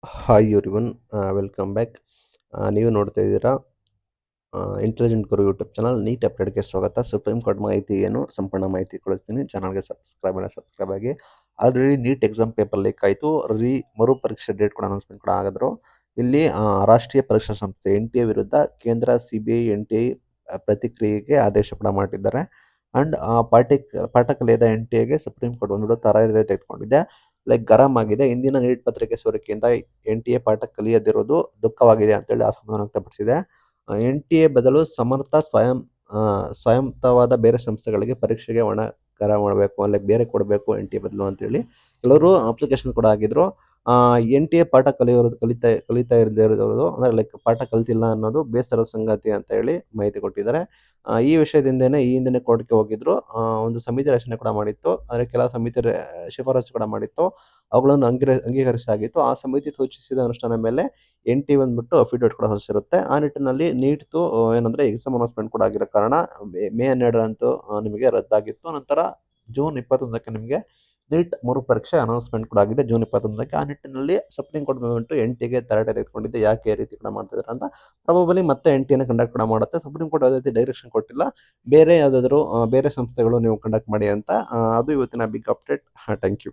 Hi everyone, welcome back. ನೀವು ನೋಡ್ತಾ ಇದ್ದೀರಾ ಇಂಟೆಲಿಜೆಂಟ್ ಗುರು ಯೂಟ್ಯೂಬ್ ಚಾನಲ್. ನೀಟ್ ಅಪ್ಡೇಟ್ಗೆ ಸ್ವಾಗತ. ಸುಪ್ರೀಂ ಕೋರ್ಟ್ ಮಾಹಿತಿ ಏನು ಸಂಪೂರ್ಣ ಮಾಹಿತಿ ಕೊಡಿಸ್ತೀನಿ. ಚಾನಲ್ಗೆ ಸಬ್ಸ್ಕ್ರೈಬ್ ಆಗಿ. Already NEET exam paper leak ಆಯಿತು. ಮರು ಪರೀಕ್ಷೆ ಡೇಟ್ ಕೂಡ ಅನೌನ್ಸ್ಮೆಂಟ್ ಕೂಡ ಆಗಿದ್ರು. ಇಲ್ಲಿ ರಾಷ್ಟ್ರೀಯ ಪರೀಕ್ಷಾ ಸಂಸ್ಥೆ NTA ವಿರುದ್ಧ ಕೇಂದ್ರ CBI NTA ಪ್ರತಿಕ್ರಿಯೆಗೆ ಆದೇಶ ಕೂಡ ಮಾಡಿದ್ದಾರೆ. ಅಂಡ್ ಪಾಠ ಕಲಿಯದ NTAಗೆ ಸುಪ್ರೀಂ ಕೋರ್ಟ್ ಒಂದು ತರಾಯಿದೆ ತೆಗೆದುಕೊಂಡಿದೆ. ಲೈಕ್ ಗರಂ ಆಗಿದೆ. ಇಂದಿನ ನೀಟ್ ಪತ್ರಿಕೆ ಸೋರಿಕೆಯಿಂದ NTA ಪಾಠ ಕಲಿಯದಿರುವುದು ದುಃಖವಾಗಿದೆ ಅಂತೇಳಿ ಅಸಮಾಧಾನ ವ್ಯಕ್ತಪಡಿಸಿದೆ. NTA ಬದಲು ಸಮರ್ಥ ಸ್ವಯಂತವಾದ ಬೇರೆ ಸಂಸ್ಥೆಗಳಿಗೆ ಪರೀಕ್ಷೆಗೆ ಹೊಣೆಗಾರ ಮಾಡಬೇಕು, ಲೈಕ್ ಬೇರೆ ಕೊಡಬೇಕು NTA ಬದಲು ಅಂತೇಳಿ ಕೆಲವರು ಅಪ್ಲಿಕೇಶನ್ ಕೂಡ ಆಗಿದ್ರು. NTA ಪಾಠ ಕಲಿತಾ ಇರದಿರೋದು ಅಂದರೆ ಲೈಕ್ ಪಾಠ ಕಲ್ತಿಲ್ಲ ಅನ್ನೋದು ಬೇಸರದ ಸಂಗತಿ ಅಂತ ಹೇಳಿ ಮಾಹಿತಿ ಕೊಟ್ಟಿದ್ದಾರೆ. ಈ ವಿಷಯದಿಂದನೇ ಈ ಹಿಂದಿನ ಕೋರ್ಟ್ಗೆ ಹೋಗಿದ್ರು. ಒಂದು ಸಮಿತಿ ರಚನೆ ಕೂಡ ಮಾಡಿತ್ತು. ಆದರೆ ಕೆಲ ಸಮಿತಿ ಶಿಫಾರಸು ಕೂಡ ಮಾಡಿತ್ತು. ಅವುಗಳನ್ನು ಅಂಗೀಕರಿಸಲಾಗಿತ್ತು. ಆ ಸಮಿತಿ ಸೂಚಿಸಿದ ಅನುಷ್ಠಾನ ಮೇಲೆ NTA ಬಂದ್ಬಿಟ್ಟು ಅಫಿಡವಿಟ್ ಕೂಡ ಸಲ್ಲಿಸಿರುತ್ತೆ. ಆ ನಿಟ್ಟಿನಲ್ಲಿ ನೀಟ್‌ದು ಏನಂದ್ರೆ ಎಕ್ಸಾಮ್ ಅನೌನ್ಸ್ಮೆಂಟ್ ಕೂಡ ಆಗಿರೋ ಕಾರಣ ಮೇ 12ರಂದು ನಿಮಗೆ ರದ್ದಾಗಿತ್ತು. ನಂತರ ಜೂನ್ 21ಕ್ಕೆ ನಿಮಗೆ ನೀಟ್ ಮರುಪರೀಕ್ಷೆ ಅನೌನ್ಸ್ಮೆಂಟ್ ಕೂಡ ಆಗಿದೆ ಜೂನ್ 21ಕ್ಕೆ. ಆ ನಿಟ್ಟಿನಲ್ಲಿ ಸುಪ್ರೀಂ ಕೋರ್ಟ್ ಬಂದ್ಬಿಟ್ಟು NTAಗೆ ತರಾಟೆ ತೆಗೆದುಕೊಂಡಿದೆ. ಯಾಕೆ ಈ ರೀತಿ ಕೂಡ ಮಾಡ್ತಿದ್ದಾರೆ ಅಂತ. ಪ್ರಾಬಬಲಿ ಮತ್ತೆ NTAನೇ ಕಂಡಕ್ಟ್ ಕೂಡ ಮಾಡುತ್ತೆ. ಸುಪ್ರೀಂ ಕೋರ್ಟ್ ಯಾವುದೇ ರೀತಿ ಡೈರೆಕ್ಷನ್ ಕೊಟ್ಟಿಲ್ಲ. ಬೇರೆ ಯಾವುದಾದ್ರು ಬೇರೆ ಸಂಸ್ಥೆಗಳು ನೀವು ಕಂಡಕ್ಟ್ ಮಾಡಿ ಅಂತ. ಅದು ಇವತ್ತಿನ ಬಿಗ್ ಅಪ್ಡೇಟ್. Thank you.